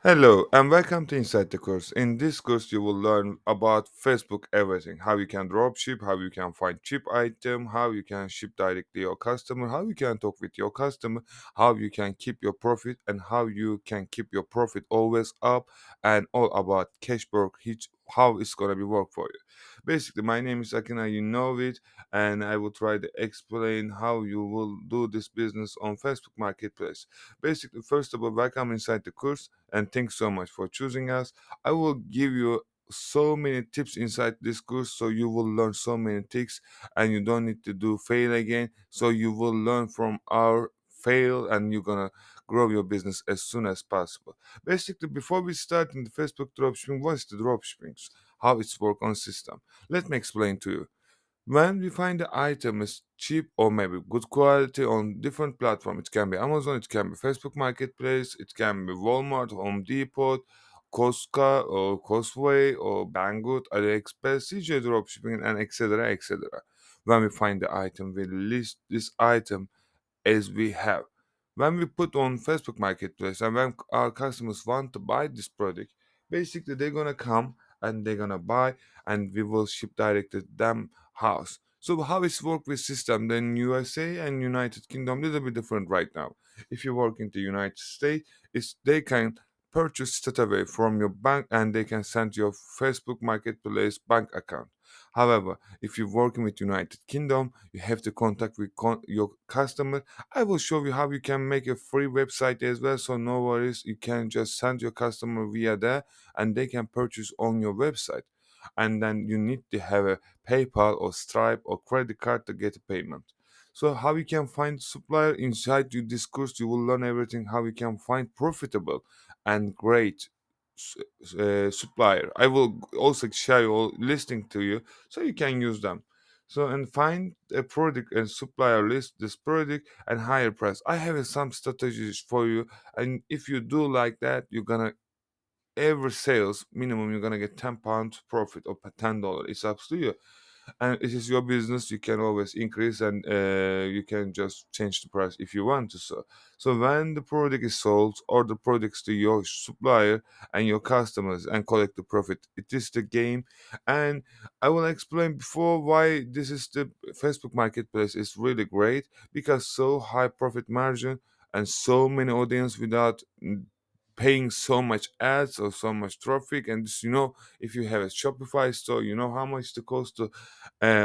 Hello and welcome to Inside the Course. In this course, you will learn about Facebook everything: how you can dropship, how you can find cheap item, how you can ship directly your customer, how you can talk with your customer, how you can keep your profit, and how you can keep your profit always up, and all about cash brokerage, how it's gonna be work for you. Basically, my name is Akina, you know it, and I will try to explain how you will do this business on Facebook Marketplace. Basically, first of all, welcome inside the course and thanks so much for choosing us. I will give you so many tips inside this course so you will learn so many tricks and you don't need to do fail again. So you will learn from our fail and you're gonna grow your business as soon as possible. Basically, before we start in the Facebook dropshipping, what's the dropshipping? How it's work on system. Let me explain to you. When we find the item is cheap or maybe good quality on different platforms, it can be Amazon, it can be Facebook Marketplace, it can be Walmart, Home Depot, Costco or Costway or Banggood, AliExpress, CJ Dropshipping, and etc. etc. When we find the item, we list this item as we have. When we put on Facebook Marketplace and when our customers want to buy this product, basically they're gonna come and they're gonna buy and we will ship direct to them house. So how it's work with system then USA and United Kingdom little bit different right now. If you work in the United States, it's they can purchase straight away from your bank and they can send your Facebook Marketplace bank account. However, if you're working with United Kingdom, you have to contact with your customer. I will show you how you can make a free website as well, so no worries. You can just send your customer via there, and they can purchase on your website. And then you need to have a PayPal or Stripe or credit card to get a payment. So how you can find supplier inside your discourse, you will learn everything how you can find profitable and great supplier. I will also share all listing to you so you can use them. So and find a product and supplier list this product and higher price. I have some strategies for you, and if you do like that, you're gonna every sales minimum you're gonna get £10 profit or $10. It's up to you, and it is your business. You can always increase and you can just change the price if you want to. So when the product is sold or the products to your supplier and your customers and collect the profit, it is the game. And I will explain before why this is the Facebook Marketplace is really great, because so high profit margin and so many audience without paying so much ads or so much traffic. And this, if you have a Shopify store, you know how much the cost to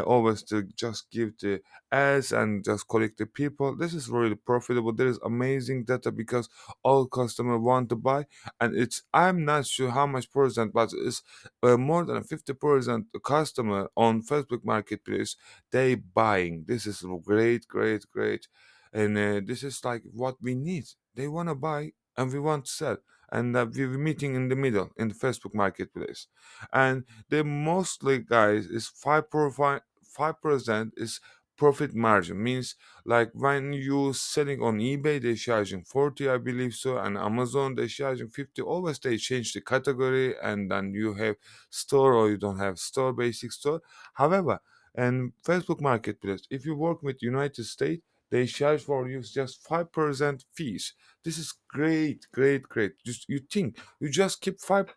always to just give the ads and just collect the people. This is really profitable. There is amazing data because all customer want to buy, and it's I'm not sure how much percent, but it's more than 50% customer on Facebook Marketplace they buying. This is great, great, great, and this is like what we need. They want to buy and we want to sell, and we're meeting in the middle in the Facebook Marketplace. And the mostly guys is 5% is profit margin, means like when you selling on eBay they charging 40, I believe so, and Amazon they charging 50. Always they change the category, and then you have store or you don't have store, basic store. However, and Facebook Marketplace, if you work with United States, they charge for you just 5% fees. This is great, great, great. Just you think you just keep 5%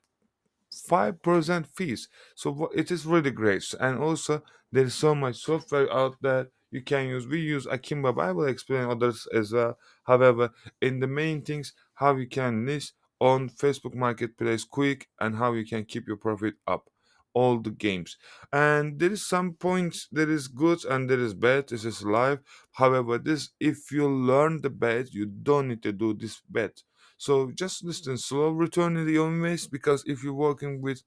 fees. So it is really great. And also there is so much software out there you can use. We use Akimba, but I will explain others as well. However, in the main things, how you can list on Facebook Marketplace quick and how you can keep your profit up. All the games, and there is some points there is good and there is bad. This is live. However, this if you learn the bad, you don't need to do this bad. So just listen slow, return in the own ways, because if you're working with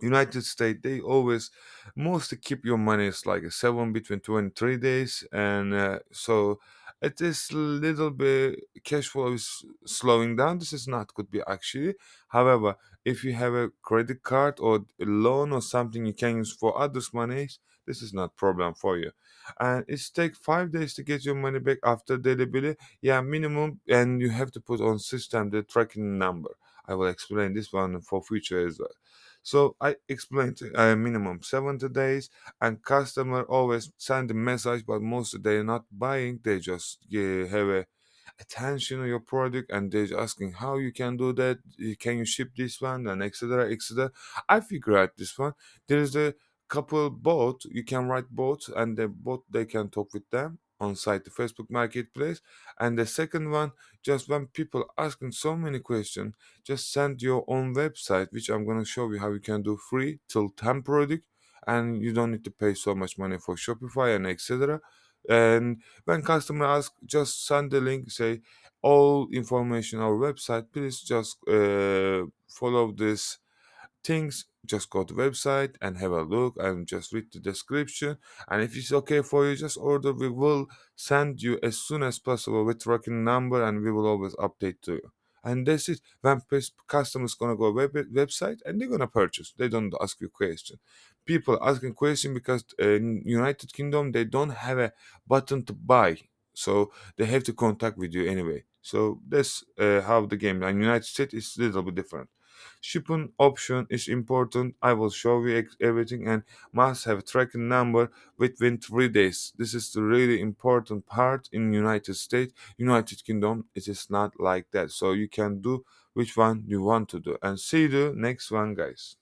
United States, they always mostly keep your money is like a between 2 and 3 days, and so it is little bit cash flow is slowing down. This is not could be actually. However, if you have a credit card or a loan or something you can use for others' monies, this is not problem for you. And it's take 5 days to get your money back after delivery. Yeah, minimum, and you have to put on system the tracking number. I will explain this one for future as well. So I explained minimum 70 days, and customer always send a message, but most they're not buying. They just have a attention on your product, and they're asking how you can do that, can you ship this one, and etc etc. I figure out this one. There is a couple bot, you can write bots, and the bot they can talk with them on site the Facebook marketplace. And the second one, just when people asking so many questions, just send your own website, which I'm going to show you how you can do free till 10 product, and you don't need to pay so much money for Shopify and etc. And when customer ask, just send the link, say all information on our website, please just follow this things, just go to website and have a look and just read the description, and if it's okay for you, just order. We will send you as soon as possible with tracking number, and we will always update to you. And that's it. When customers gonna go website and they're gonna purchase, they don't ask you question. People asking question because in United Kingdom they don't have a button to buy, so they have to contact with you anyway. So that's how the game in United States is a little bit different. Shipping option is important. I will show you everything, and must have tracking number within 3 days. This is the really important part in United States. United Kingdom, it is not like that. So you can do which one you want to do. And see you next one, guys.